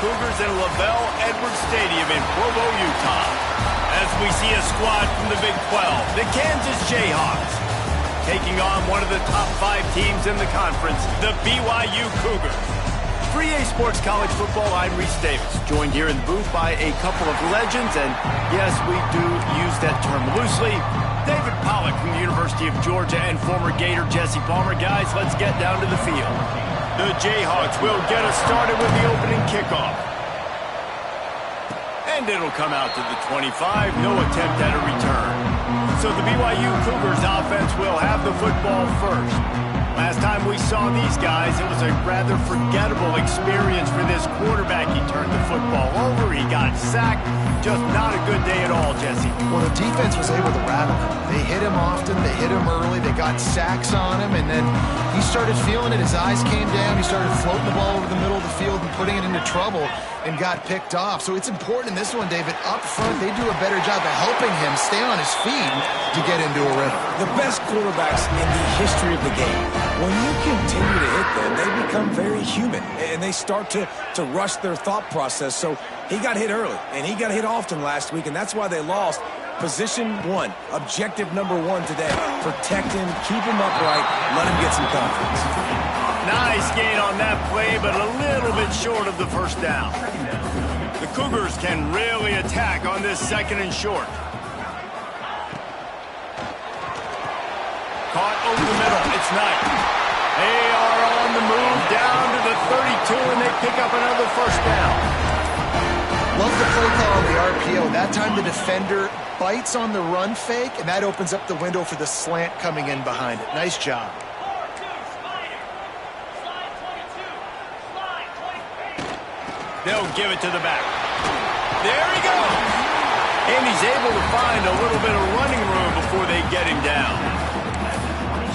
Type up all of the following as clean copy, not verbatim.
Cougars in LaBelle Edwards Stadium in Provo, Utah. As we see a squad from the Big 12, the Kansas Jayhawks, taking on one of the top 5 teams in the conference, the BYU Cougars. For EA Sports College Football, I'm Reese Davis, joined here in the booth by a couple of legends, and yes, we do use that term loosely. David Pollack from the University of Georgia and former Gator Jesse Palmer. Guys, let's get down to the field. The Jayhawks will get us started with the opening kickoff. And it'll come out to the 25, no attempt at a return. So the BYU Cougars offense will have the football first. Last time we saw these guys, it was a rather forgettable experience for this quarterback. He turned the football over, he got sacked. Just not a good day at all, Jesse. Well, the defense was able to rattle him. They hit him often, they hit him early, they got sacks on him, and then he started feeling it. His eyes came down, he started floating the ball over the middle of the field and putting it into trouble and got picked off. So it's important in this one, David, up front, they do a better job of helping him stay on his feet to get into a rhythm. The best quarterbacks in the history of the game, when you continue to hit them, they become very human, and they start to rush their thought process. So he got hit early, and he got hit often last week, and that's why they lost. Position 1, objective number 1 today. Protect him, keep him upright, let him get some confidence. Nice gain on that play, but a little bit short of the first down. The Cougars can really attack on this 2nd and short. Caught over the middle. It's Knight. They are on the move down to the 32, and they pick up another first down. Love the play call on the RPO. That time the defender bites on the run fake, and that opens up the window for the slant coming in behind it. Nice job. They'll give it to the back. There he goes. And he's able to find a little bit of running room before they get him down.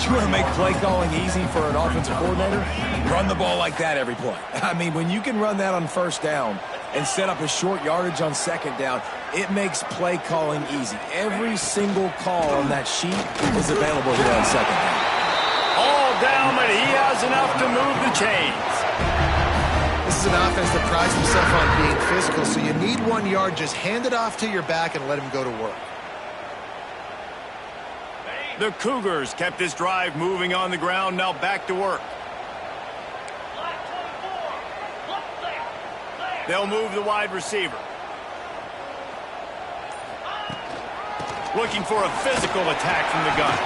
You want to make play calling easy for an offensive coordinator? Run the ball like that every play. I mean, when you can run that on first down and set up a short yardage on 2nd down, it makes play calling easy. Every single call on that sheet is available here on 2nd down. All down, but he has enough to move the chains. This is an offense that prides himself on being physical, so you need 1 yard. Just hand it off to your back and let him go to work. The Cougars kept this drive moving on the ground, now back to work. They'll move the wide receiver. Looking for a physical attack from the gun.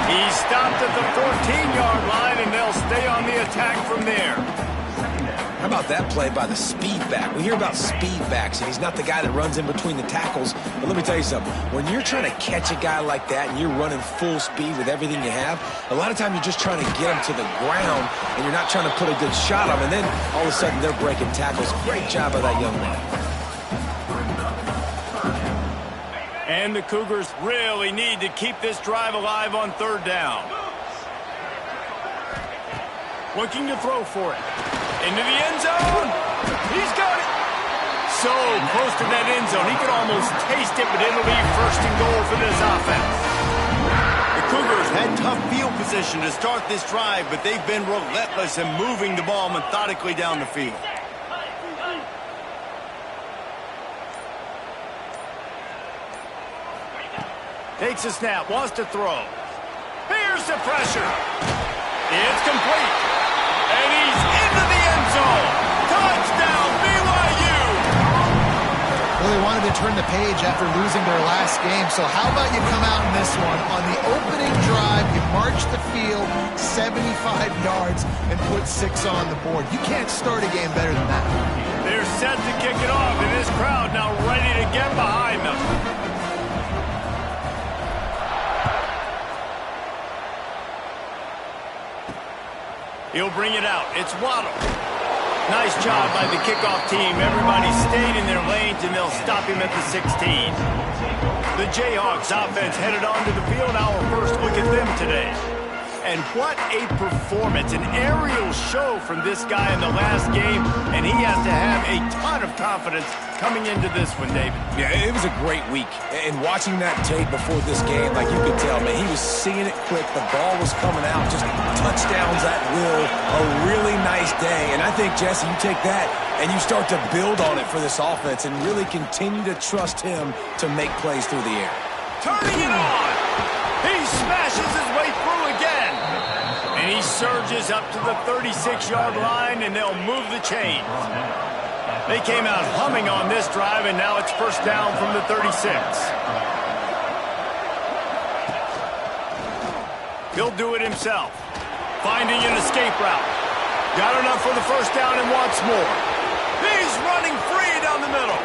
He's stopped at the 14-yard line, and they'll stay on the attack from there. How about that play by the speed back? We hear about speed backs, and he's not the guy that runs in between the tackles. But let me tell you something. When you're trying to catch a guy like that and you're running full speed with everything you have, a lot of times you're just trying to get him to the ground, and you're not trying to put a good shot on him, and then all of a sudden they're breaking tackles. Great job by that young man. And the Cougars really need to keep this drive alive on 3rd down. Looking to throw for it. Into the end zone. He's got it. So close to that end zone. He could almost taste it, but it'll be 1st and goal for this offense. The Cougars had tough field position to start this drive, but they've been relentless in moving the ball methodically down the field. Takes a snap, wants to throw. Here's the pressure. It's complete. And he's into the end zone. Touchdown, BYU! Well, they wanted to turn the page after losing their last game, so how about you come out in this one? On the opening drive, you march the field 75 yards and put 6 on the board. You can't start a game better than that. They're set to kick it off, and this crowd now ready to get behind them. He'll bring it out. It's Waddle. Nice job by the kickoff team. Everybody stayed in their lanes, and they'll stop him at the 16. The Jayhawks offense headed onto the field. Our first look at them today. And what a performance. An aerial show from this guy in the last game, and he has to have a ton of confidence coming into this one, David? Yeah, it was a great week. And watching that tape before this game, like you could tell, man, he was seeing it quick. The ball was coming out, just touchdowns at will. A really nice day. And I think, Jesse, you take that and you start to build on it for this offense and really continue to trust him to make plays through the air. Turning it on. He smashes his way through again. And he surges up to the 36-yard line, and they'll move the chains. They came out humming on this drive, and now it's first down from the 36. He'll do it himself. Finding an escape route. Got enough for the first down and wants more. He's running free down the middle.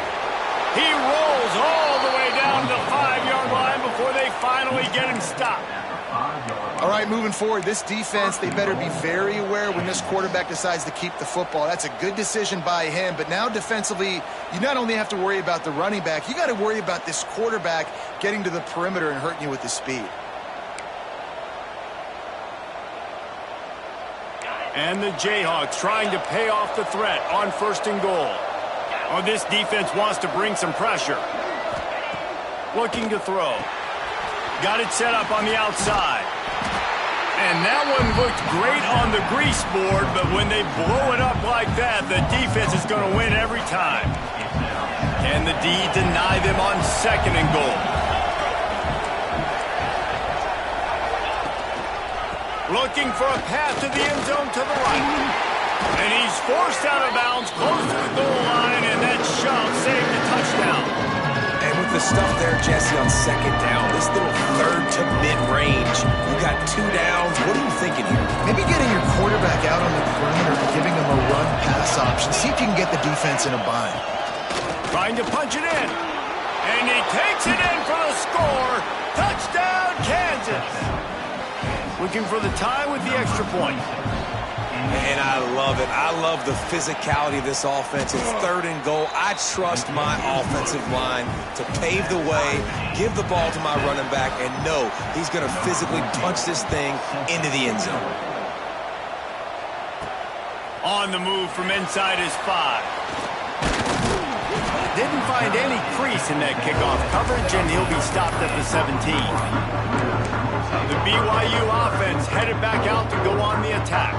He rolls all the way down to the 5-yard line before they finally get him stopped. All right, moving forward, this defense, they better be very aware when this quarterback decides to keep the football. That's a good decision by him, but now defensively, you not only have to worry about the running back, you got to worry about this quarterback getting to the perimeter and hurting you with the speed. And the Jayhawks trying to pay off the threat on first and goal. Oh, this defense wants to bring some pressure. Looking to throw. Got it set up on the outside. And that one looked great on the grease board, but when they blow it up like that, the defense is going to win every time. Can the D deny them on second and goal? Looking for a path to the end zone to the right. And he's forced out of bounds, close to the goal line, and that shove saved the touchdown. And with the stuff there, Jesse, on second down, this little third to mid-range, you got 2 downs. What are you thinking here? Maybe getting your quarterback out on the perimeter and giving him a run-pass option. See if you can get the defense in a bind. Trying to punch it in. And he takes it in for the score. Touchdown, Kansas. Looking for the tie with the extra point. And I love it. I love the physicality of this offense. It's third and goal. I trust my offensive line to pave the way, give the ball to my running back, and know he's going to physically punch this thing into the end zone. On the move from inside his 5. Didn't find any crease in that kickoff coverage, and he'll be stopped at the 17. The BYU offense headed back out to go on the attack.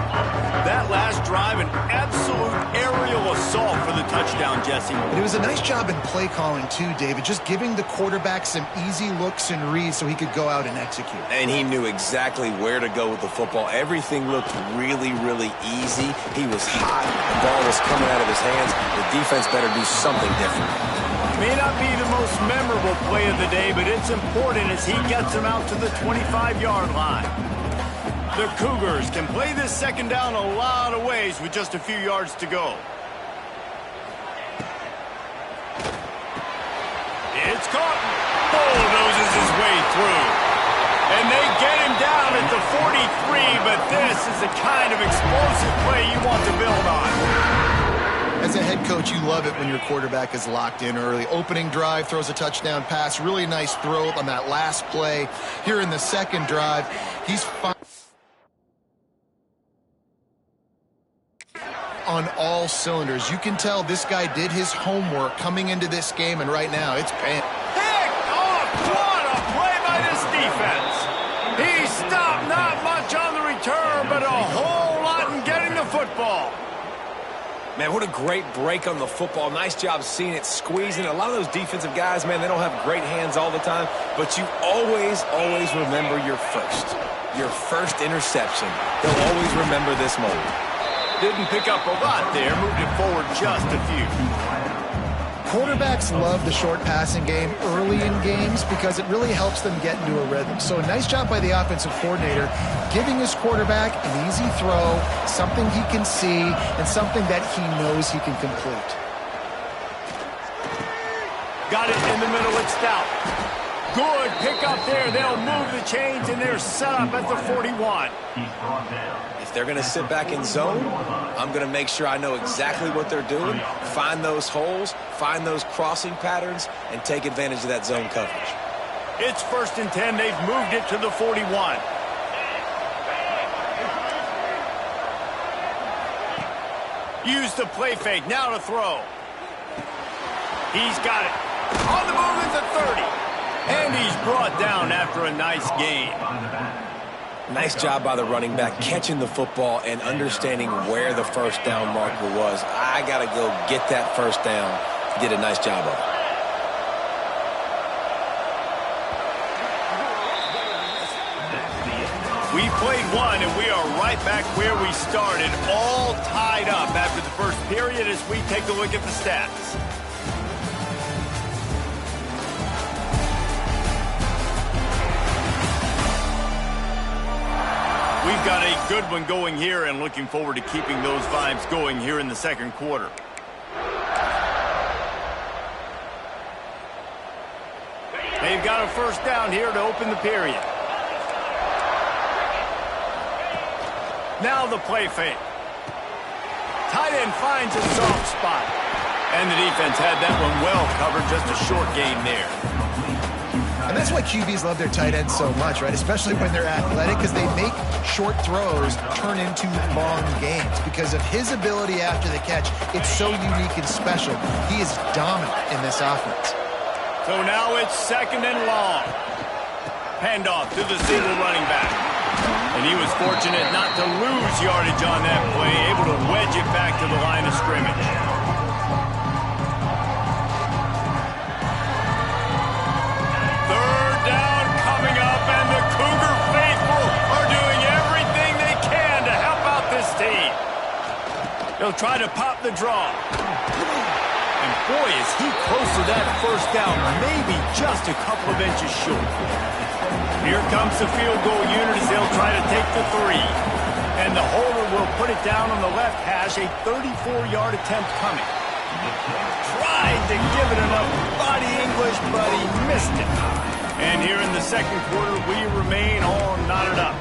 That last drive, an absolute aerial assault for the touchdown, Jesse. But it was a nice job in play calling, too, David, just giving the quarterback some easy looks and reads so he could go out and execute. And he knew exactly where to go with the football. Everything looked really, really easy. He was hot. The ball was coming out of his hands. The defense better do something different. May not be the most memorable play of the day, but it's important as he gets him out to the 25-yard line. The Cougars can play this second down a lot of ways with just a few yards to go. It's caught. Bulldozes his way through. And they get him down at the 43, but this is the kind of explosive play you want to build on. As a head coach, you love it when your quarterback is locked in early. Opening drive, throws a touchdown pass. Really nice throw on that last play. Here in the second drive, he's on all cylinders. You can tell this guy did his homework coming into this game, and right now it's paying. Picked off! What a play by this defense! He stopped not much on the return, but a whole lot in getting the football. Man, what a great break on the football. Nice job seeing it, squeezing. A lot of those defensive guys, man, they don't have great hands all the time, but you always, always remember your first interception. They'll always remember this moment. Didn't pick up a lot there, moved it forward just a few. Quarterbacks love the short passing game early in games because it really helps them get into a rhythm. So a nice job by the offensive coordinator, giving his quarterback an easy throw, something he can see, and something that he knows he can complete. Got it in the middle, it's Stout. Good pick up there. They'll move the chains, and they're set up at the 41. If they're going to sit back in zone, I'm going to make sure I know exactly what they're doing, find those holes, find those crossing patterns, and take advantage of that zone coverage. It's 1st and 10. They've moved it to the 41. Use the play fake. Now to throw. He's got it. On the move at the 30. And he's brought down after a nice gain. Nice job by the running back, catching the football and understanding where the first down marker was. I got to go get that first down. Did a nice job of it. We played one, and we are right back where we started, all tied up after the first period as we take a look at the stats. We've got a good one going here and looking forward to keeping those vibes going here in the second quarter. They've got a first down here to open the period. Now the play fake. Tight end finds a soft spot. And the defense had that one well covered, just a short gain there. And that's why QBs love their tight ends so much, right? Especially when they're athletic, because they make short throws turn into long gains. Because of his ability after the catch, it's so unique and special. He is dominant in this offense. So now it's second and long. Handoff to the single running back. And he was fortunate not to lose yardage on that play, able to wedge it back to the line of scrimmage. Third down coming up, and the Cougar faithful are doing everything they can to help out this team. They'll try to pop the draw. And boy, is he close to that first down, maybe just a couple of inches short. Here comes the field goal unit as they'll try to take the 3. And the holder will put it down on the left hash, a 34-yard attempt coming. Tried to give it enough body English, but he missed it. And here in the second quarter, we remain all knotted up.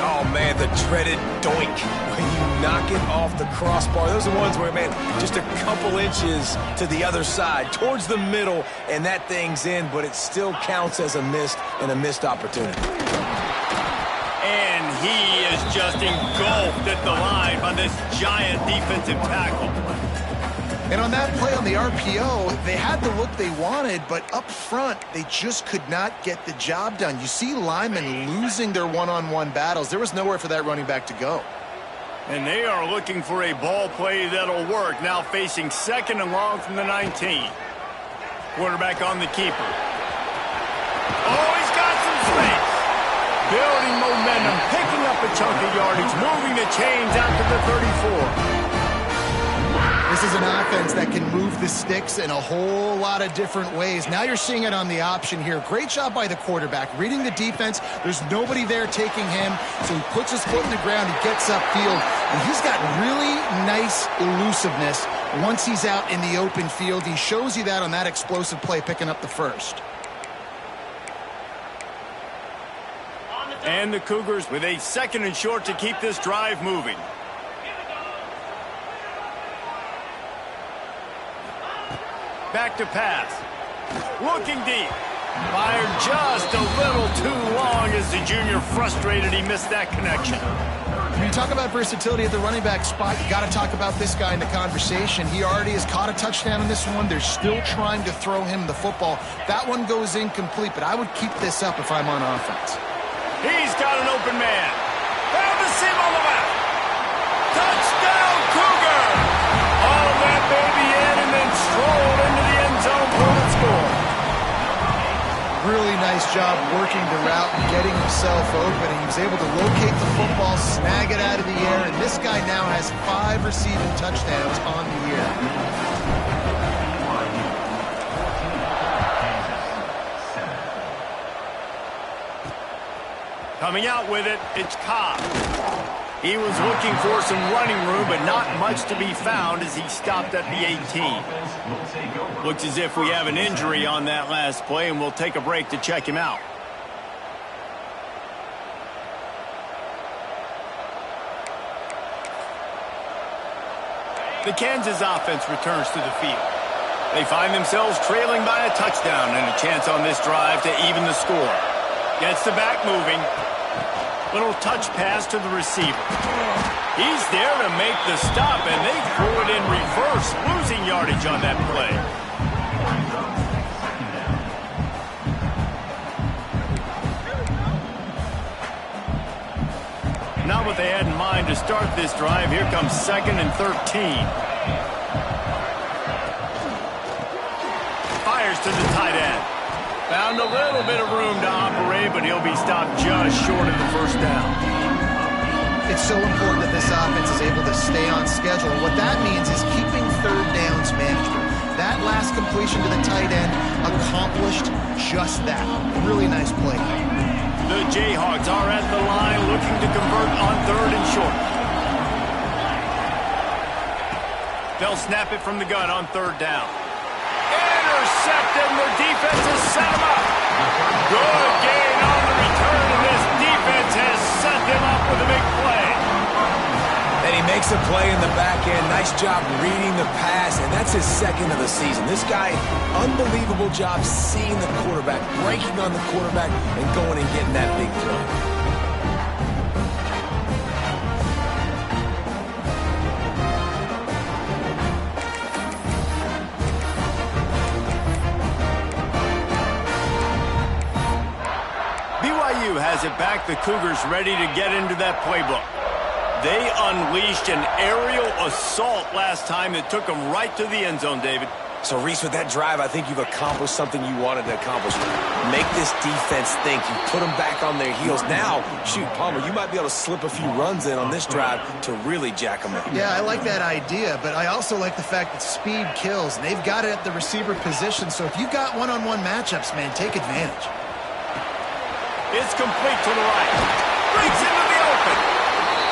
Oh, man, the dreaded doink. When you knock it off the crossbar, those are the ones where, man, just a couple inches to the other side, towards the middle, and that thing's in, but it still counts as a missed opportunity. And he is just engulfed at the line by this giant defensive tackle. And on that play on the RPO, they had the look they wanted, but up front, they just could not get the job done. You see linemen losing their one-on-one battles. There was nowhere for that running back to go. And they are looking for a ball play that'll work, now facing second and long from the 19. Quarterback on the keeper. Oh, he's got some space. Building momentum, picking up a chunk of yardage, moving the chains out to the 34. This is an offense that can move the sticks in a whole lot of different ways. Now you're seeing it on the option here. Great job by the quarterback. Reading the defense, there's nobody there taking him, so he puts his foot in the ground, he gets upfield, and he's got really nice elusiveness once he's out in the open field. He shows you that on that explosive play, picking up the first. And the Cougars with a second and short to keep this drive moving. Back to pass. Looking deep. Fired just a little too long as the junior frustrated he missed that connection. When you talk about versatility at the running back spot, you got to talk about this guy in the conversation. He already has caught a touchdown in this one. They're still trying to throw him the football. That one goes incomplete, but I would keep this up if I'm on offense. He's got an open man. Found the seam on the left. Touchdown, Cougar! All that baby in and then strolled into the end zone for the score. Really nice job working the route and getting himself open. And he was able to locate the football, snag it out of the air, and this guy now has 5 receiving touchdowns on the year. Coming out with it, it's Cobb. He was looking for some running room, but not much to be found as he stopped at the 18. Looks as if we have an injury on that last play, and we'll take a break to check him out. The Kansas offense returns to the field. They find themselves trailing by a touchdown and a chance on this drive to even the score. Gets the back moving. Little touch pass to the receiver. He's there to make the stop, and they threw it in reverse, losing yardage on that play. what they had in mind to start this drive. Here comes 2nd and 13. Fires to the tight end. Found a little bit of room to operate, but he'll be stopped just short of the first down. It's so important that this offense is able to stay on schedule. And what that means is keeping third downs manageable. That last completion to the tight end accomplished just that. Really nice play. The Jayhawks are at the line looking to convert on 3rd and short. They'll snap it from the gun on 3rd down. Intercepted, and their defense has set him up. Good gain on the return, and this defense has set them up with a big play. And he makes a play in the back end. Nice job reading the pass, and that's his 2nd of the season. This guy, unbelievable job seeing the quarterback, breaking on the quarterback, and going and getting that big play. BYU has it back. The Cougars ready to get into that playbook. They unleashed an aerial assault last time that took them right to the end zone, David. So, Reese, with that drive, I think you've accomplished something you wanted to accomplish. Make this defense think. You put them back on their heels. Now, shoot, Palmer, you might be able to slip a few runs in on this drive to really jack them up. Yeah, I like that idea, but I also like the fact that speed kills. And they've got it at the receiver position, so if you've got one-on-one matchups, man, take advantage. It's complete to the right. Breaks into the open.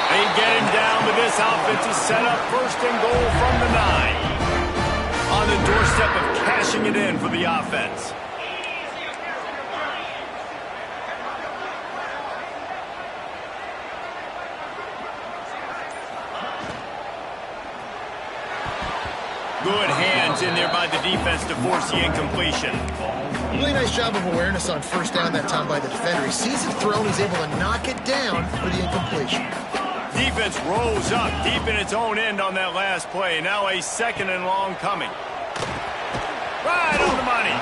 They get him down, but this offense is set up 1st and goal from the 9. On the doorstep of cashing it in for the offense. Good hands in there by the defense to force the incompletion. Really nice job of awareness on 1st down that time by the defender. He sees it thrown, he's able to knock it down for the incompletion. Defense rolls up deep in its own end on that last play. Now a 2nd and long coming. Right on the money.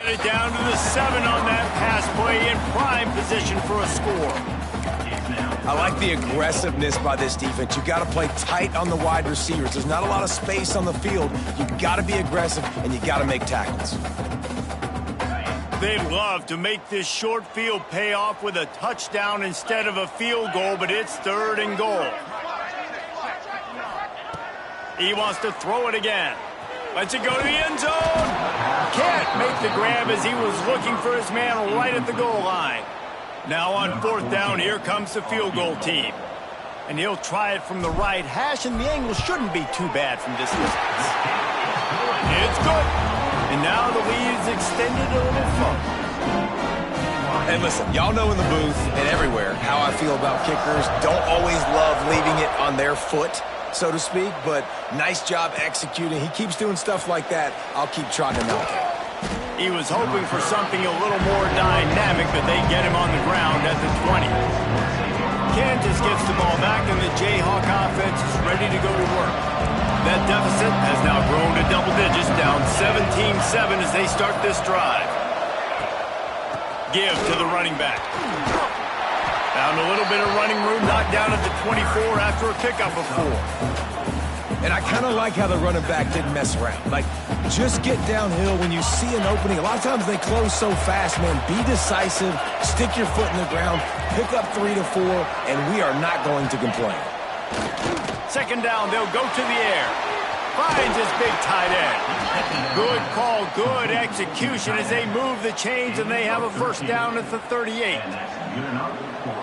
Got it down to the 7 on that pass play, in prime position for a score. I like the aggressiveness by this defense. You got to play tight on the wide receivers. There's not a lot of space on the field. You got to be aggressive, and you got to make tackles. They'd love to make this short field pay off with a touchdown instead of a field goal, but it's 3rd and goal. He wants to throw it again. Lets it go to the end zone. Can't make the grab as he was looking for his man right at the goal line. Now on 4th down, here comes the field goal team. And he'll try it from the right hash, and the angle shouldn't be too bad from this distance. It's good. And now the lead is extended a little further. And listen, y'all know in the booth and everywhere how I feel about kickers. Don't always love leaving it on their foot, so to speak, but nice job executing. He keeps doing stuff like that. I'll keep trotting him out there. He was hoping for something a little more dynamic, but they get him on the ground at the 20. Kansas gets the ball back, and the Jayhawk offense is ready to go to work. That deficit has now grown to double digits, down 17-7 as they start this drive. Give to the running back. Found a little bit of running room, knocked down at the 24 after a pickup of 4. And I kind of like how the running back didn't mess around. Like, just get downhill when you see an opening. A lot of times they close so fast, man. Be decisive, stick your foot in the ground, pick up 3 to 4, and we are not going to complain. 2nd down, they'll go to the air. Finds his big tight end. Good call, good execution as they move the chains, and they have a 1st down at the 38.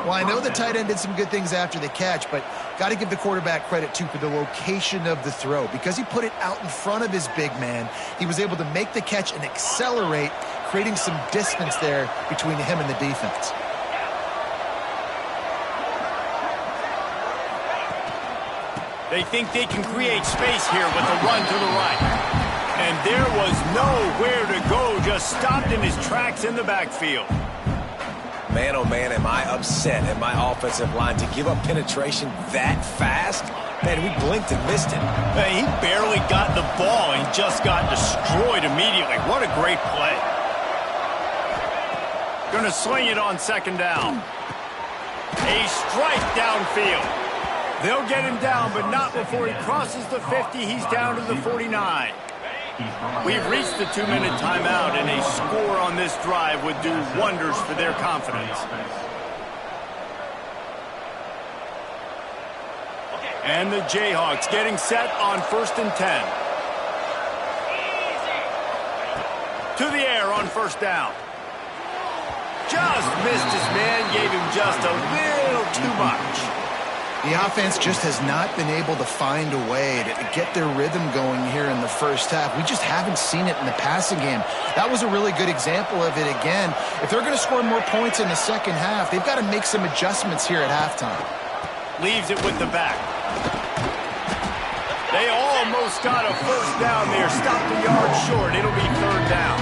Well, I know the tight end did some good things after the catch, but got to give the quarterback credit, too, for the location of the throw. Because he put it out in front of his big man, he was able to make the catch and accelerate, creating some distance there between him and the defense. They think they can create space here with a run to the right. And there was nowhere to go, just stopped in his tracks in the backfield. Man, oh man, am I upset at my offensive line to give up penetration that fast? Man, we blinked and missed it. He barely got the ball and just got destroyed immediately. What a great play. Gonna sling it on 2nd down. A strike downfield. They'll get him down, but not before he crosses the 50. He's down to the 49. We've reached the 2-minute timeout, and a score on this drive would do wonders for their confidence. And the Jayhawks getting set on 1st and 10. To the air on 1st down. Just missed his man, gave him just a little too much. The offense just has not been able to find a way to get their rhythm going here in the 1st half. We just haven't seen it in the passing game. That was a really good example of it again. If they're going to score more points in the 2nd half, they've got to make some adjustments here at halftime. Leaves it with the back. They almost got a 1st down there. Stopped a yard short. It'll be 3rd down.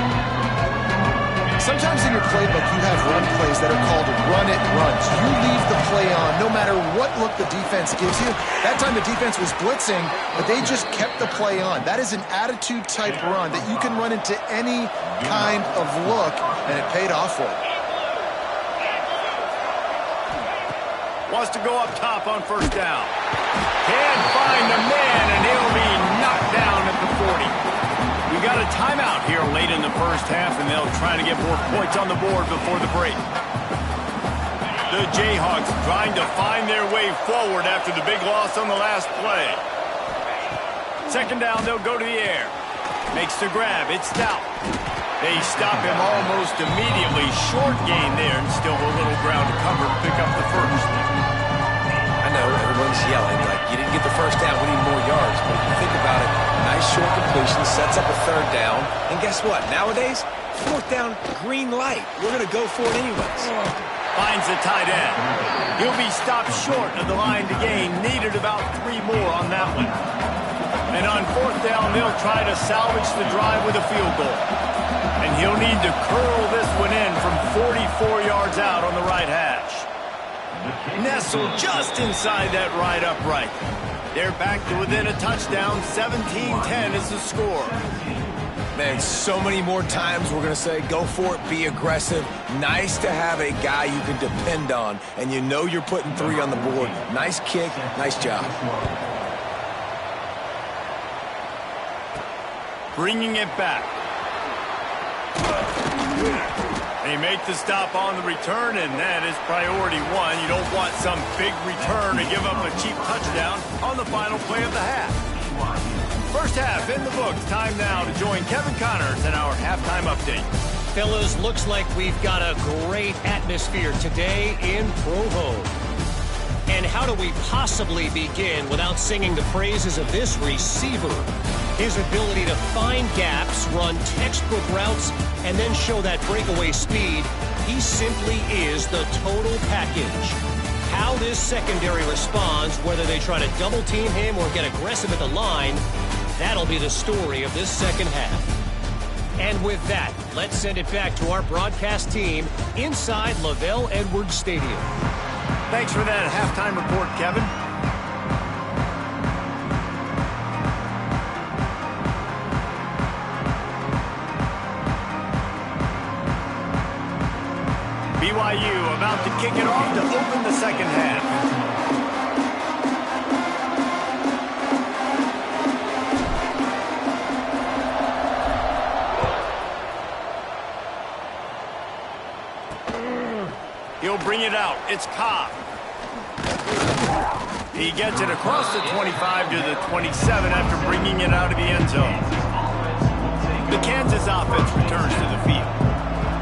Sometimes in your playbook, you have run plays that are called run-it runs. You leave the play on no matter what look the defense gives you. That time the defense was blitzing, but they just kept the play on. That is an attitude-type run that you can run into any kind of look, and it paid off for you. Wants to go up top on 1st down. Can't find a man, and he'll be knocked down at the 40. We got a timeout here late in the 1st half, and they'll try to get more points on the board before the break. The Jayhawks trying to find their way forward after the big loss on the last play. 2nd down, they'll go to the air. Makes the grab, it's Stout. They stop him almost immediately. Short gain there, and still a little ground to cover to pick up the 1st. I know everyone's yelling, like, you didn't get the 1st down, we need more yards. But if you think about it, nice short completion, sets up a 3rd down. And guess what? Nowadays, 4th down, green light. We're going to go for it anyways. Finds the tight end. He'll be stopped short of the line to gain. Needed about 3 more on that one. And on 4th down, they'll try to salvage the drive with a field goal. And he'll need to curl this one in from 44 yards out on the right hash. Nestled just inside that right upright. They're back to within a touchdown. 17-10 is the score. Man, so many more times we're going to say, go for it, be aggressive. Nice to have a guy you can depend on, and you know you're putting 3 on the board. Nice kick, nice job. Bringing it back. They make the stop on the return, and that is priority 1. You don't want some big return to give up a cheap touchdown on the final play of the half. First half in the books. Time now to join Kevin Connors in our halftime update. Fellas, looks like we've got a great atmosphere today in Provo. And how do we possibly begin without singing the praises of this receiver? His ability to find gaps, run textbook routes, and then show that breakaway speed. He simply is the total package. How this secondary responds, whether they try to double team him or get aggressive at the line, that'll be the story of this second half. And with that, let's send it back to our broadcast team inside Lavelle Edwards Stadium. Thanks for that halftime report, Kevin. BYU about to kick it off to open the second half. He'll bring it out. It's Cobb. He gets it across the 25 to the 27 after bringing it out of the end zone. The Kansas offense returns to the field.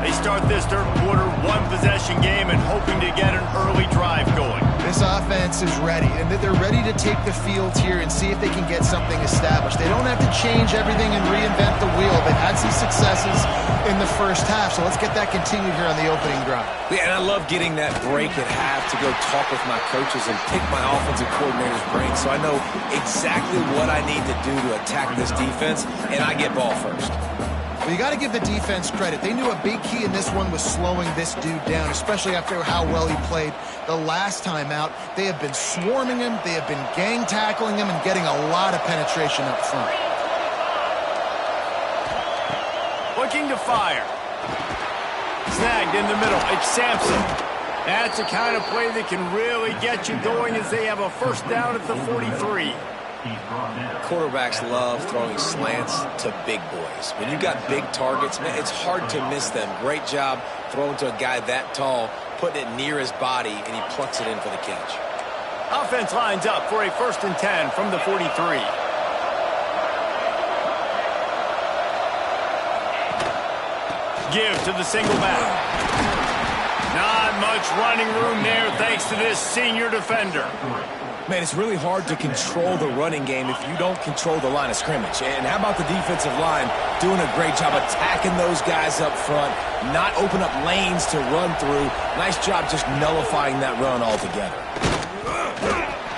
They start this third quarter one-possession game and hoping to get an early drive going. This offense is ready, and they're ready to take the field here and see if they can get something established. They don't have to change everything and reinvent the wheel. They've had some successes in the first half, so let's get that continued here on the opening drive. Yeah, and I love getting that break at half to go talk with my coaches and pick my offensive coordinator's brain so I know exactly what I need to do to attack this defense, and I get ball first. Well, you got to give the defense credit. They knew a big key in this one was slowing this dude down, especially after how well he played the last time out. They have been swarming him. They have been gang tackling him and getting a lot of penetration up front. Looking to fire. Snagged in the middle. It's Sampson. That's the kind of play that can really get you going as they have a first down at the 43. Quarterbacks love throwing slants to big boys. When you've got big targets, man, it's hard to miss them. Great job throwing to a guy that tall, putting it near his body, and he plucks it in for the catch. Offense lines up for a 1st and 10 from the 43. Give to the single back. Not much running room there thanks to this senior defender. Man, it's really hard to control the running game if you don't control the line of scrimmage. And how about the defensive line doing a great job attacking those guys up front, not open up lanes to run through. Nice job just nullifying that run altogether.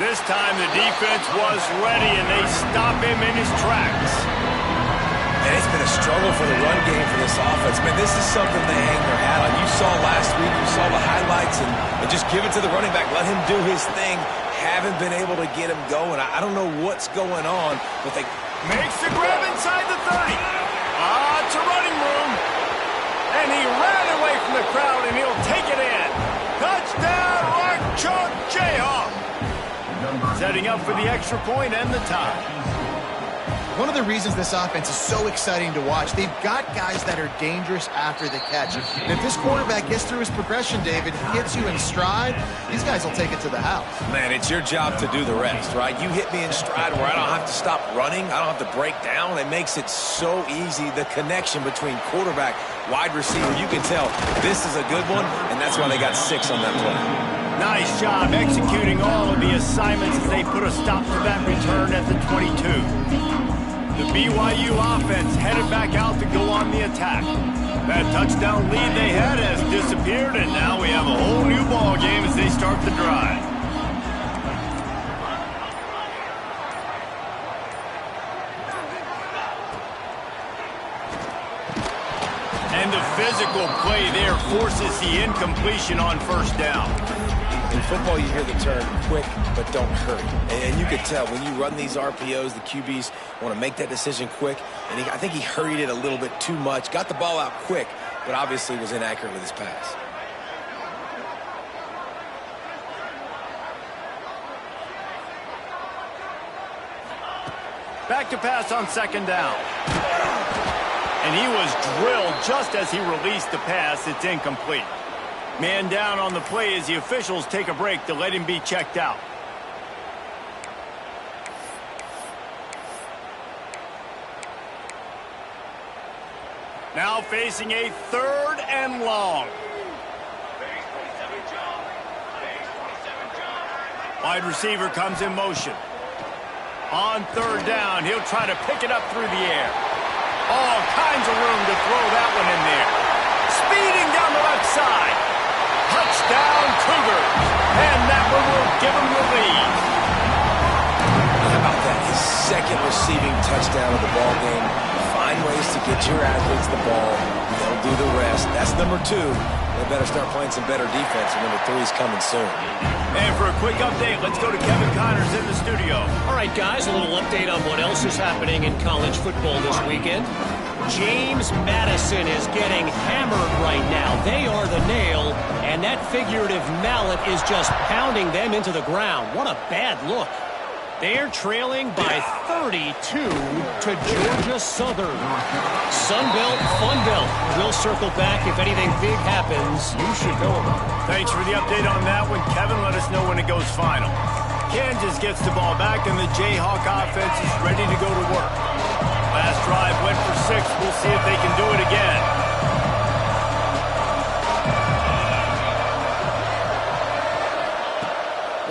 This time the defense was ready, and they stop him in his tracks. And it's been a struggle for the run game for this offense. Man, this is something they hang their hat on. You saw last week, you saw the highlights, and just give it to the running back. Let him do his thing. Haven't been able to get him going. I don't know what's going on, but they... Makes the grab inside the 30. It's a running room. And he ran away from the crowd, and he'll take it in. Touchdown, Rock Chalk Jayhawk. Setting up for the extra point and the tie. One of the reasons this offense is so exciting to watch, they've got guys that are dangerous after the catch. And if this quarterback gets through his progression, David, hits you in stride, these guys will take it to the house. Man, it's your job to do the rest, right? You hit me in stride where I don't have to stop running. I don't have to break down. It makes it so easy, the connection between quarterback, wide receiver. You can tell this is a good one, and that's why they got 6 on that play. Nice job executing all of the assignments as they put a stop to that return at the 22. The BYU offense headed back out to go on the attack. That touchdown lead they had has disappeared, and now we have a whole new ball game as they start the drive. And the physical play there forces the incompletion on first down. In football, you hear the term quick, but don't hurry. And you could tell when you run these RPOs, the QBs want to make that decision quick. And I think he hurried it a little bit too much, got the ball out quick, but obviously was inaccurate with his pass. Back to pass on second down. And he was drilled just as he released the pass. It's incomplete. Man down on the play as the officials take a break to let him be checked out. Now facing a 3rd and long. Wide receiver comes in motion. On 3rd down, he'll try to pick it up through the air. All kinds of room to throw that one in there. Speeding down the left side. Touchdown, Cougars. And that one will give him the lead. How about that? His 2nd receiving touchdown of the ball game. Find ways to get your athletes the ball. They'll do the rest. That's number 2. They better start playing some better defense, and number 3 is coming soon. And for a quick update, let's go to Kevin Connors in the studio. All right, guys, a little update on what else is happening in college football this weekend. James Madison is getting hammered right now. They are the nail, and that figurative mallet is just pounding them into the ground. What a bad look. They're trailing by 32 to Georgia Southern. Sunbelt, Funbelt. We'll circle back if anything big happens. You should know about it. Thanks for the update on that one. Kevin, let us know when it goes final. Kansas gets the ball back, and the Jayhawk offense is ready to go to work. Last drive went for 6. We'll see if they can do it again.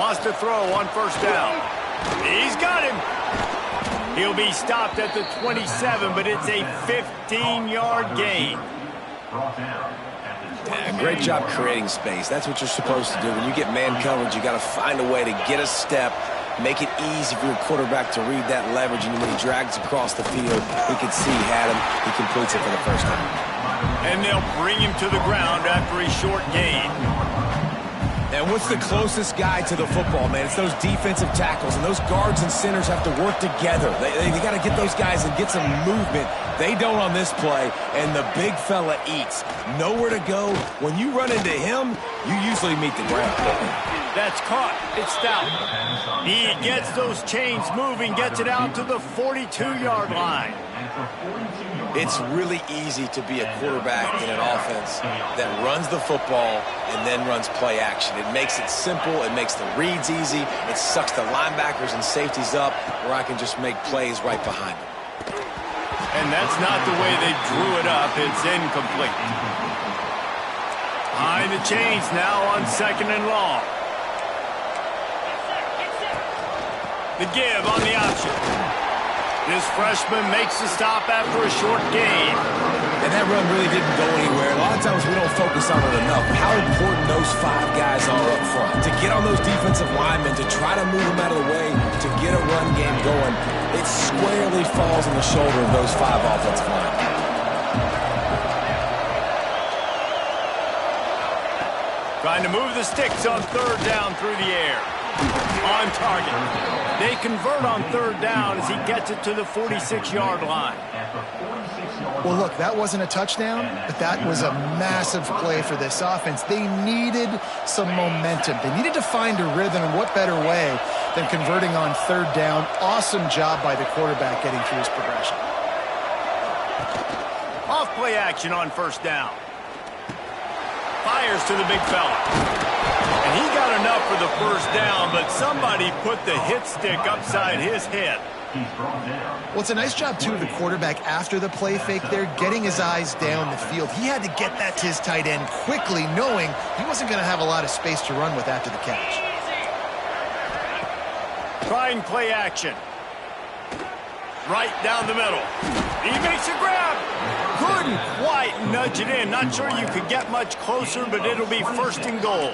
Wants to throw on 1st down. He's got him. He'll be stopped at the 27, but it's a 15-yard gain. Yeah, great job creating space. That's what you're supposed to do. When you get man coverage, you got to find a way to get a step, make it easy for your quarterback to read that leverage, and when he drags across the field, he can see he had him. He completes it for the 1st time. And they'll bring him to the ground after a short gain. And what's the closest guy to the football, man? It's those defensive tackles, and those guards and centers have to work together. They got to get those guys and get some movement. They don't on this play, and the big fella eats. Nowhere to go. When you run into him, you usually meet the ground. That's caught. It's down. He gets those chains moving, gets it out to the 42-yard line. It's really easy to be a quarterback in an offense that runs the football and then runs play action. It makes it simple. It makes the reads easy. It sucks the linebackers and safeties up where I can just make plays right behind them. And that's not the way they drew it up. It's incomplete. Behind the chains now on 2nd and long. The give on the option. This freshman makes the stop after a short gain. And that run really didn't go anywhere. A lot of times we don't focus on it enough. How important those 5 guys are up front. To get on those defensive linemen, to try to move them out of the way, to get a run game going, it squarely falls on the shoulder of those 5 offensive linemen. Trying to move the sticks on 3rd down through the air. On target. They convert on 3rd down as he gets it to the 46-yard line. Well, look, that wasn't a touchdown, but that was a massive play for this offense. They needed some momentum. They needed to find a rhythm, and what better way than converting on 3rd down. Awesome job by the quarterback getting through his progression. Off play action on 1st down. Fires to the big fella. And he got enough for the 1st down, but somebody put the hit stick upside his head. Well, it's a nice job, too, of the quarterback after the play fake there, getting his eyes down the field. He had to get that to his tight end quickly, knowing he wasn't going to have a lot of space to run with after the catch. Trying play action. Right down the middle. He makes a grab. Couldn't quite nudge it in. Not sure you could get much closer, but it'll be 1st and goal.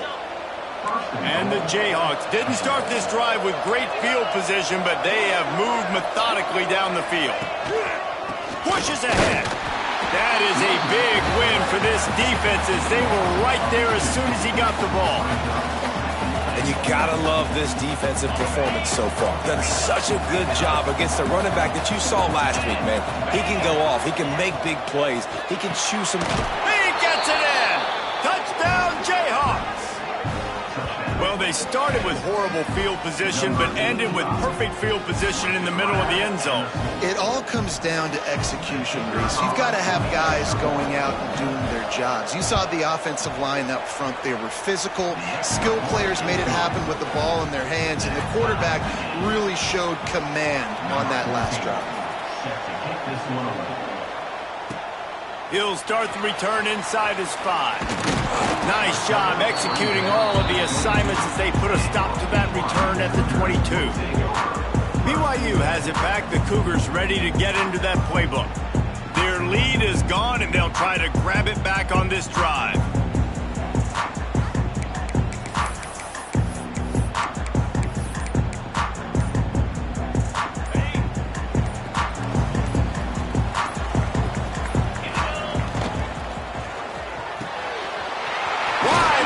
And the Jayhawks didn't start this drive with great field position, but they have moved methodically down the field. Pushes ahead. That is a big win for this defense as they were right there as soon as he got the ball. You gotta love this defensive performance so far. Done such a good job against the running back that you saw last week, man. He can go off. He can make big plays. He can chew some... He gets it in! Touchdown, Jayhawks! Well, they started with horrible field position, but ended with perfect field position in the middle of the end zone. It all comes down to execution, Reese. You've got to have guys going out and doing their jobs. You saw the offensive line up front. They were physical. Skill players made it happen with the ball in their hands, and the quarterback really showed command on that last drive. He'll start the return inside his 5. Nice job executing all of the assignments as they put a stop to that return at the 22. BYU has it back. The Cougars ready to get into that playbook. Their lead is gone, and they'll try to grab it back on this drive.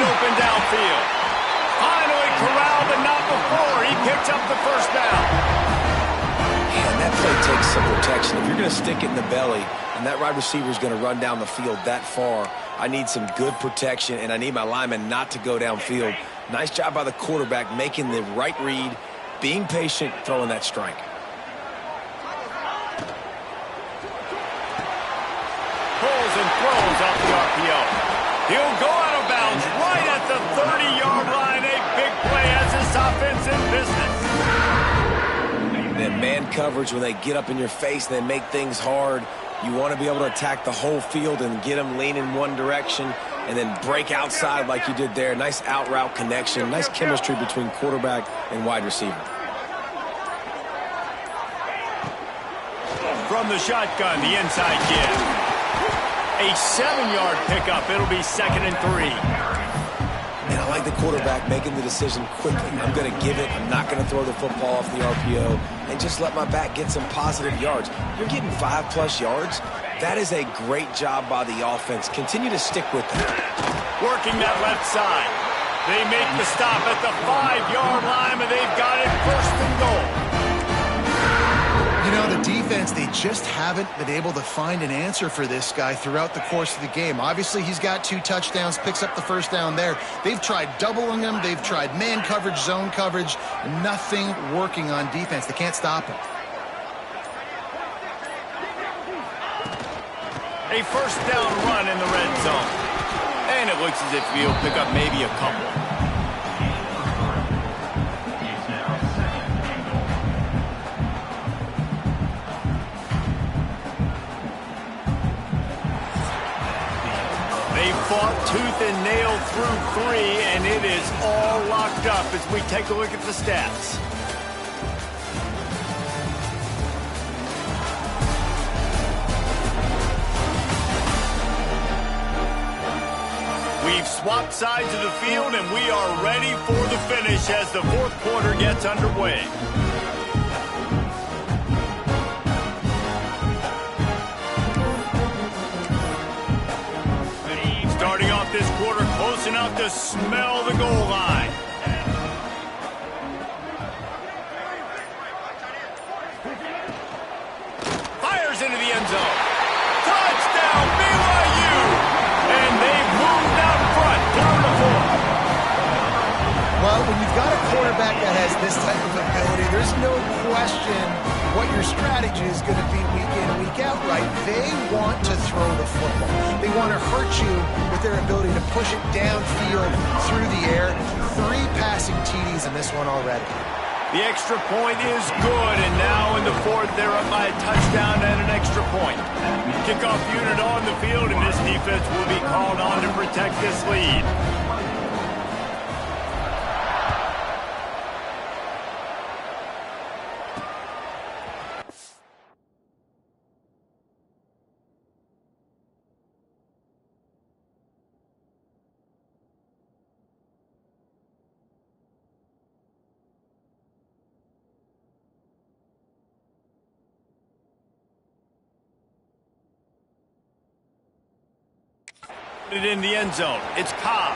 Open downfield. Finally corralled, but not before. He picks up the first down. Man, that play takes some protection. If you're going to stick it in the belly and that wide receiver is going to run down the field that far, I need some good protection, and I need my lineman not to go downfield. Nice job by the quarterback making the right read, being patient, throwing that strike. Pulls and throws off the RPO. He'll go out of bounds right at the 30-yard line. A big play as this offense in business. Then man coverage, when they get up in your face and they make things hard, you want to be able to attack the whole field and get them leaning one direction and then break outside like you did there. Nice out route connection, nice chemistry between quarterback and wide receiver. From the shotgun, the inside give. A 7-yard pickup. It'll be 2nd and 3. And I like the quarterback making the decision quickly. I'm going to give it. I'm not going to throw the football off the RPO and just let my back get some positive yards. You're getting 5+ yards. That is a great job by the offense. Continue to stick with it. Working that left side. They make the stop at the 5-yard line, and they've got it 1st and goal. You know, the defense, they just haven't been able to find an answer for this guy throughout the course of the game. Obviously, he's got 2 touchdowns, picks up the first down there. They've tried doubling him. They've tried man coverage, zone coverage. Nothing working on defense. They can't stop him. A first down run in the red zone. And it looks as if he'll pick up maybe a couple. Fought tooth and nail through 3, and it is all locked up as we take a look at the stats. We've swapped sides of the field, and we are ready for the finish as the 4th quarter gets underway. Starting off this quarter close enough to smell the goal line. Fires into the end zone. Touchdown, BYU! And they've moved out front, down the 4. Well, when you've got a quarterback that has this type of ability, there's no question what your strategy is going to be week in and week out, right? They want to throw the football. They want to hurt you with their ability to push it downfield through the air. 3 passing TDs in this one already. The extra point is good, and now in the 4th, they're up by a touchdown and an extra point. Kickoff unit on the field, and this defense will be called on to protect this lead. It in the end zone. It's Cobb.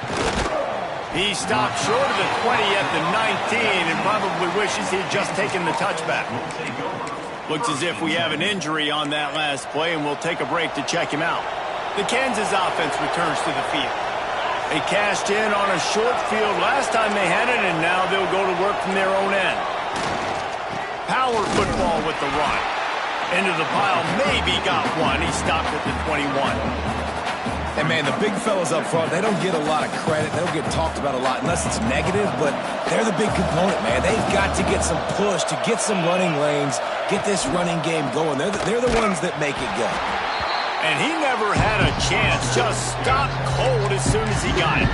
He stopped short of the 20 at the 19 and probably wishes he'd just taken the touchback. Looks as if we have an injury on that last play, and we'll take a break to check him out. The Kansas offense returns to the field. They cashed in on a short field last time they had it, and now they'll go to work from their own end. Power football with the run. Into the pile, maybe got one. He stopped at the 21. And, man, the big fellas up front, they don't get a lot of credit. They don't get talked about a lot unless it's negative, but they're the big component, man. They've got to get some push, to get some running lanes, get this running game going. They're the ones that make it go. And he never had a chance. Just stopped cold as soon as he got it.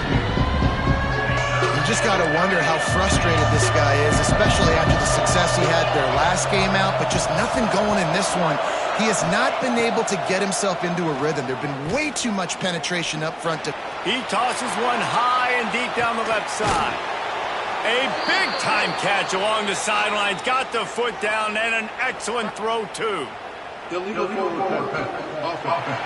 You just got to wonder how frustrated this guy is, especially after the success he had their last game out, but just nothing going in this one. He has not been able to get himself into a rhythm. There's been way too much penetration up front. He tosses one high and deep down the left side. A big-time catch along the sidelines. Got the foot down and an excellent throw, too. Illegal forward offense.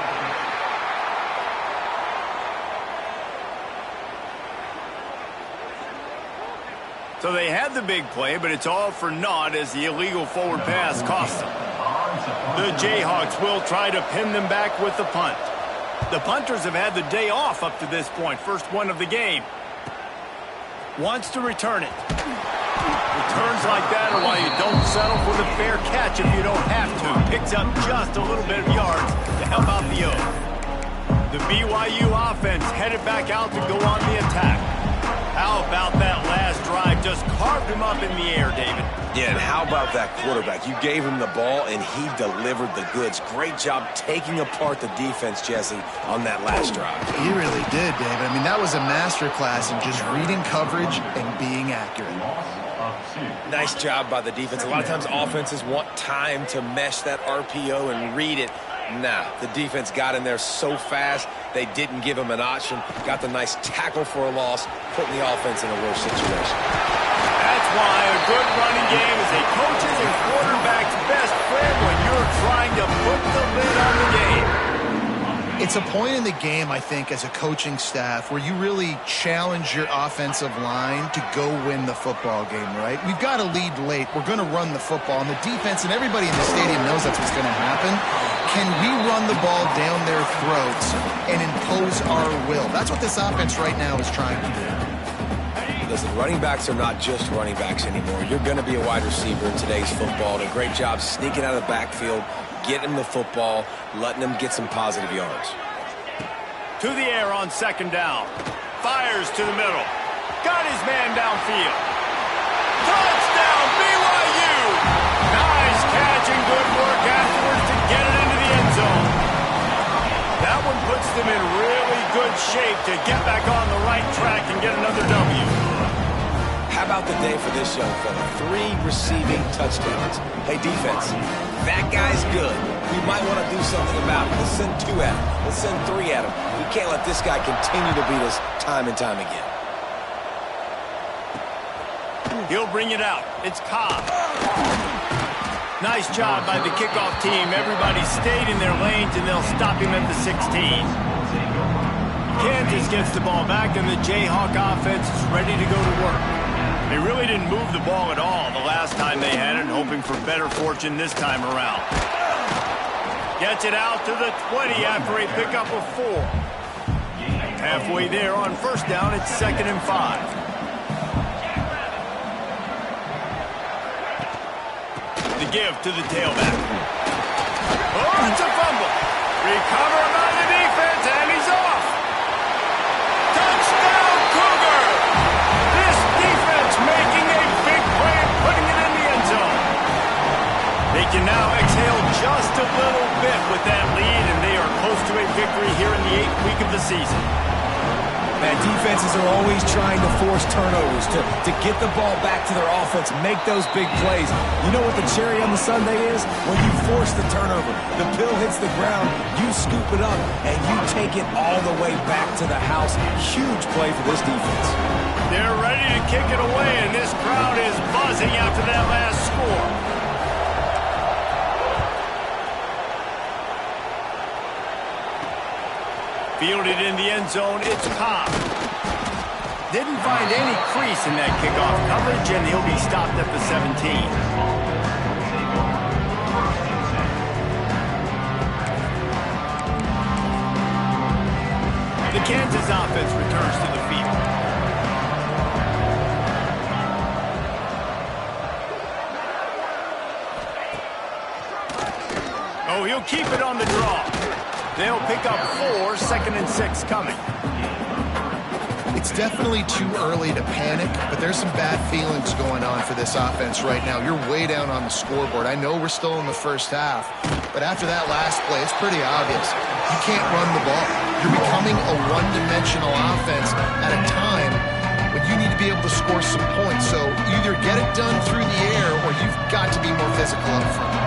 So they had the big play, but it's all for naught as the illegal forward pass cost them. The Jayhawks will try to pin them back with the punt. The punters have had the day off up to this point. First one of the game. Wants to return it. Returns like that are why you don't settle for the fair catch if you don't have to. Picks up just a little bit of yards to help out the O. The BYU offense headed back out to go on the attack. How about that last drive? Just carved him up in the air, David. Yeah, and how about that quarterback? You gave him the ball, and he delivered the goods. Great job taking apart the defense, Jesse, on that last drive. He really did, David. I mean, that was a masterclass in just reading coverage and being accurate. Nice job by the defense. A lot of times offenses want time to mesh that RPO and read it. Nah, the defense got in there so fast, they didn't give him an option. Got the nice tackle for a loss, putting the offense in a worse situation. That's why a good running game is a coach's and quarterback's best friend when you're trying to put the lid on the game. It's a point in the game, I think, as a coaching staff where you really challenge your offensive line to go win the football game, right? We've got to lead late. We're going to run the football. And the defense and everybody in the stadium knows that's what's going to happen. Can we run the ball down their throats and impose our will? That's what this offense right now is trying to do. Listen, running backs are not just running backs anymore. You're going to be a wide receiver in today's football. And a great job sneaking out of the backfield, getting the football, letting them get some positive yards. To the air on second down. Fires to the middle. Got his man downfield. Touchdown, BYU! Nice catch and good work afterwards to get it into the end zone. That one puts them in really good shape to get back on the right track and get another W. How about the day for this young fella? 3 receiving touchdowns. Hey, defense, that guy's good. We might want to do something about it. Let's send 2 at him. Let's send 3 at him. We can't let this guy continue to beat us time and time again. He'll bring it out. It's Cobb. Nice job by the kickoff team. Everybody stayed in their lanes, and they'll stop him at the 16. Kansas gets the ball back, and the Jayhawk offense is ready to go to work. They really didn't move the ball at all the last time they had it, hoping for better fortune this time around. Gets it out to the 20 after a pickup of 4. Halfway there on first down, it's 2nd and 5. The give to the tailback. Oh, it's a fumble. Recovered by the defense, and he's off. Touchdown, Cougar! This defense making a big play and putting it in the end zone. They can now exhale just a little bit with that lead, and they are close to a victory here in the 8th week of the season. Man, defenses are always trying to force turnovers to get the ball back to their offense, make those big plays. You know what the cherry on the sundae is? When you force the turnover, the pill hits the ground, you scoop it up, and you take it all the way back to the house. Huge play for this defense. They're ready to kick it away, and this crowd is buzzing after that last score. Fielded in the end zone, it's Cobb. Didn't find any crease in that kickoff coverage, and he'll be stopped at the 17. The Kansas offense returns to the field. Oh, he'll keep it on the draw. They'll pick up 4, 2nd and 6 coming. It's definitely too early to panic, but there's some bad feelings going on for this offense right now. You're way down on the scoreboard. I know we're still in the first half, but after that last play, it's pretty obvious. You can't run the ball. You're becoming a one-dimensional offense at a time when you need to be able to score some points. So either get it done through the air or you've got to be more physical up front.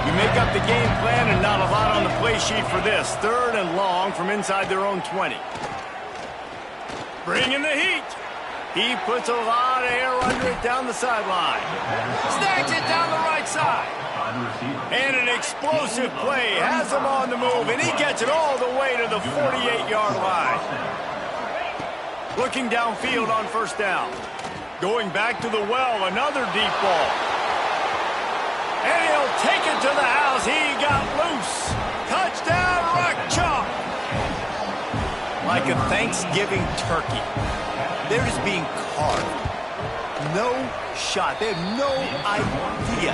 You make up the game plan and not a lot on the play sheet for this. 3rd and long from inside their own 20. Bringing the heat. He puts a lot of air under it down the sideline. Snags it down the right side. And an explosive play has him on the move, and he gets it all the way to the 48-yard line. Looking downfield on 1st down. Going back to the well, another deep ball. And he'll take it to the house. He got loose. Touchdown, Rock Chalk. Like a Thanksgiving turkey. They're just being carved. No shot. They have no idea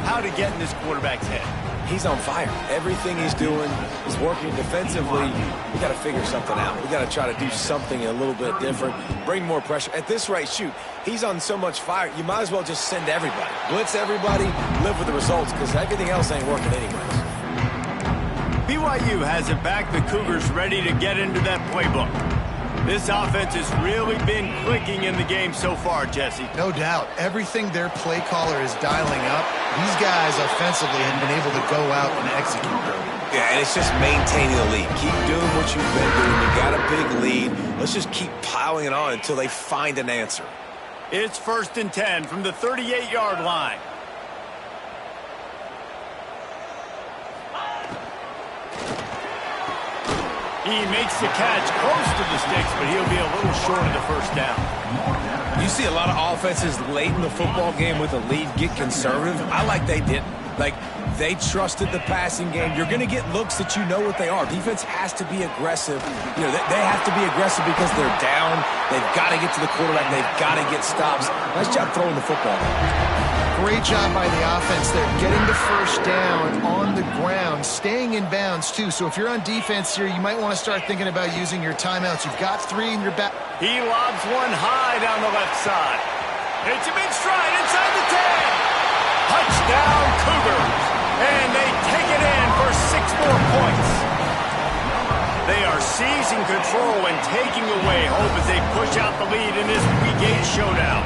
how to get in this quarterback's head. He's on fire. Everything he's doing is working defensively. We got to figure something out. We got to try to do something a little bit different. Bring more pressure. At this rate, shoot, he's on so much fire, you might as well just send everybody. Blitz everybody, live with the results, because everything else ain't working anyways. BYU has it back. The Cougars ready to get into that playbook. This offense has really been clicking in the game so far, Jesse. No doubt. Everything their play caller is dialing up, these guys offensively have been able to go out and execute. Yeah, and it's just maintaining the lead. Keep doing what you've been doing. You got a big lead. Let's just keep piling it on until they find an answer. It's 1st and 10 from the 38-yard line. He makes the catch close to the sticks, but he'll be a little short of the 1st down. You see a lot of offenses late in the football game with a lead get conservative. I like they didn't. Like, they trusted the passing game. You're going to get looks that you know what they are. Defense has to be aggressive. You know, they have to be aggressive because they're down. They've got to get to the quarterback. They've got to get stops. Nice job throwing the football. Great job by the offense there, getting the 1st down on the ground, staying in bounds, too. So if you're on defense here, you might want to start thinking about using your timeouts. You've got 3 in your back. He lobs one high down the left side. Hits him in stride inside the 10. Touchdown, Cougars. And they take it in for 6 more points. They are seizing control and taking away hope as they push out the lead in this pregame showdown.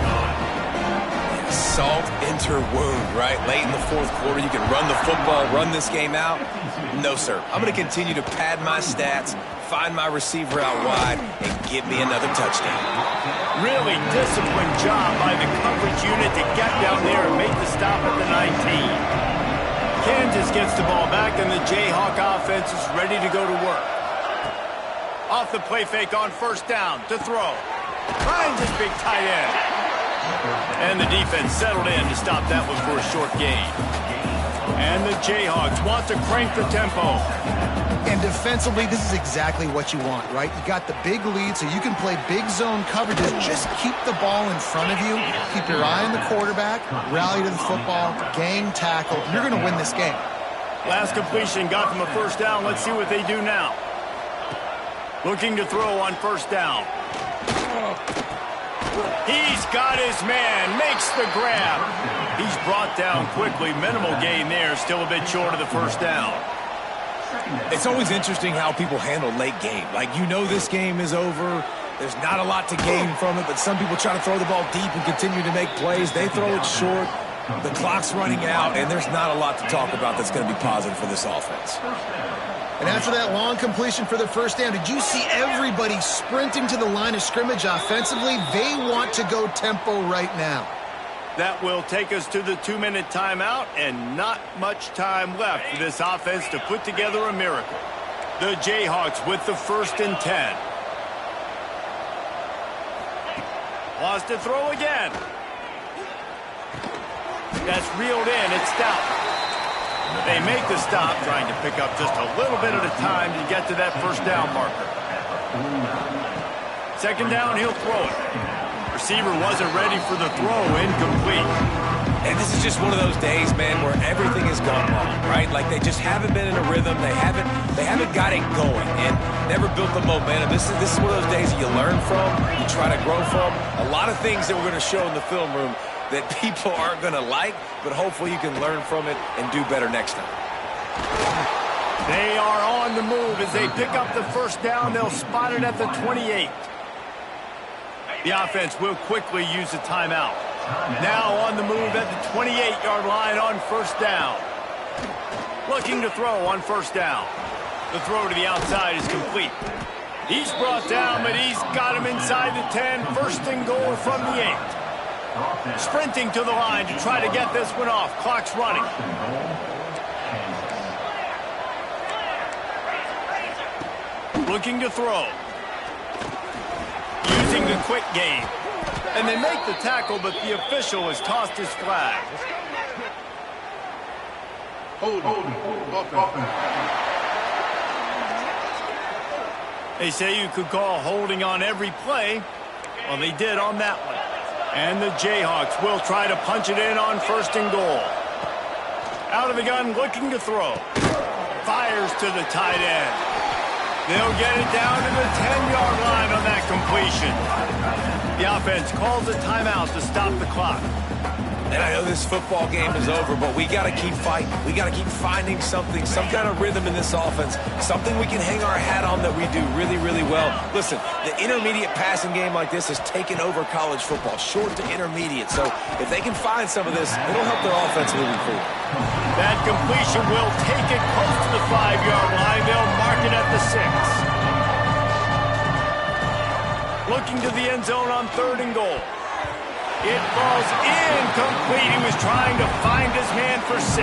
Salt enter wound, right? Late in the 4th quarter, you can run the football, run this game out. No, sir. I'm going to continue to pad my stats, find my receiver out wide, and give me another touchdown. Really disciplined job by the coverage unit to get down there and make the stop at the 19. Kansas gets the ball back, and the Jayhawk offense is ready to go to work. Off the play fake on 1st down to throw. Finds his big tight end. And the defense settled in to stop that one for a short gain. And the Jayhawks want to crank the tempo. And defensively, this is exactly what you want, right? You got the big lead, so you can play big zone coverages. Just keep the ball in front of you. Keep your eye on the quarterback. Rally to the football. Gang tackle. You're going to win this game. Last completion got them a 1st down. Let's see what they do now. Looking to throw on 1st down. He's got his man, makes the grab. He's brought down quickly. Minimal gain there, still a bit short of the 1st down. It's always interesting how people handle late game. Like, you know this game is over. There's not a lot to gain from it, but some people try to throw the ball deep and continue to make plays. They throw it short. The clock's running out, and there's not a lot to talk about that's going to be positive for this offense. And after that long completion for the 1st down, did you see everybody sprinting to the line of scrimmage offensively? They want to go tempo right now. That will take us to the 2-minute timeout, and not much time left for this offense to put together a miracle. The Jayhawks with the 1st and 10. Wants to throw again. That's reeled in. It's Stout. They make the stop, trying to pick up just a little bit at a time to get to that first down marker. Second down, he'll throw it. Receiver wasn't ready for the throw. Incomplete. And this is just one of those days, man, where everything has gone wrong, right? Like they just haven't been in a rhythm. They haven't got it going and never built the momentum. This is one of those days that you learn from, you try to grow from. A lot of things that we're going to show in the film room that people aren't going to like, but hopefully you can learn from it and do better next time. They are on the move as they pick up the first down. They'll spot it at the 28. The offense will quickly use a timeout. Now on the move at the 28-yard line on first down. Looking to throw on first down. The throw to the outside is complete. He's brought down, but he's got him inside the 10. First and goal from the 8. Sprinting to the line to try to get this one off. Clock's running. Looking to throw. Using the quick game. And they make the tackle, but the official has tossed his flag. They say you could call holding on every play. Well, they did on that one. And the Jayhawks will try to punch it in on first and goal. Out of the gun, looking to throw. Fires to the tight end. They'll get it down to the 10-yard line on that completion. The offense calls a timeout to stop the clock. And I know this football game is over, but we got to keep fighting. We got to keep finding something, some kind of rhythm in this offense, something we can hang our hat on that we do really, really well. Listen, the intermediate passing game like this has taken over college football, short to intermediate. So if they can find some of this, it'll help their offense moving forward. That completion will take it close to the 5-yard line. They'll mark it at the 6. Looking to the end zone on third and goal. It falls incomplete. He was trying to find his man for 6.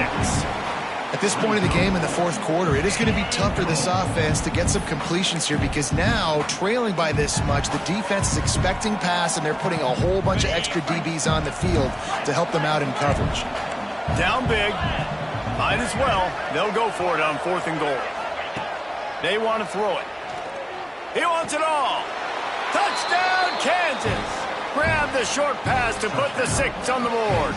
At this point in the game in the fourth quarter, it is going to be tough for this offense to get some completions here because now, trailing by this much, the defense is expecting pass, and they're putting a whole bunch of extra DBs on the field to help them out in coverage. Down big. Might as well. They'll go for it on fourth and goal. They want to throw it. He wants it all. Touchdown, Kansas. Grab the short pass to put the 6 on the board.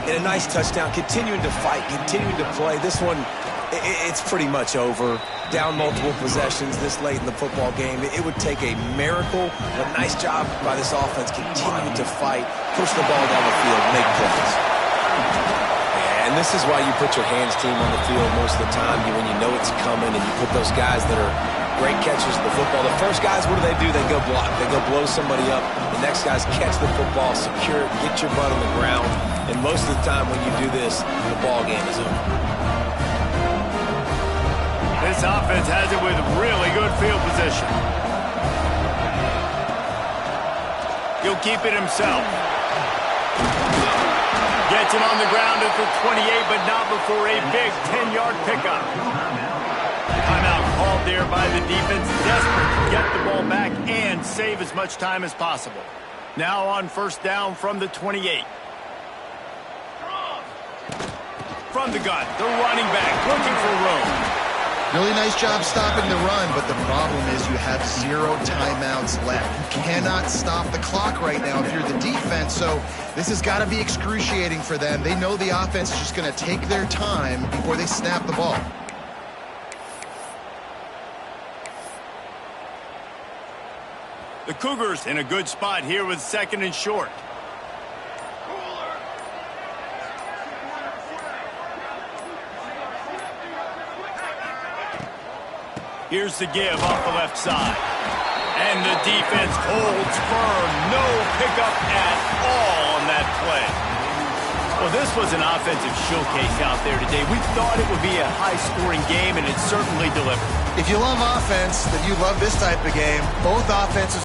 And a nice touchdown, continuing to fight, continuing to play. This one, it's pretty much over. Down multiple possessions this late in the football game. It would take a miracle, but nice job by this offense continuing to fight, push the ball down the field, make plays. And this is why you put your hands team on the field most of the time, when you know it's coming, and you put those guys that are great catchers of the football. The first guys, what do? They go block. They go blow somebody up. The next guys catch the football, secure it, get your butt on the ground. And most of the time when you do this, the ball game is over. This offense has it with really good field position. He'll keep it himself. Gets it on the ground at the 28, but not before a big 10-yard pickup. Timeout called there by the defense, desperate to get the ball back and save as much time as possible. Now on first down from the 28. From the gun, the running back looking for room. Really nice job stopping the run, but the problem is you have 0 timeouts left. You cannot stop the clock right now if you're the defense, so this has got to be excruciating for them. They know the offense is just going to take their time before they snap the ball. The Cougars in a good spot here with second and short. Here's the give off the left side. And the defense holds firm. No pickup at all on that play. Well, this was an offensive showcase out there today. We thought it would be a high-scoring game, and it certainly delivered. If you love offense, then you love this type of game. Both offenses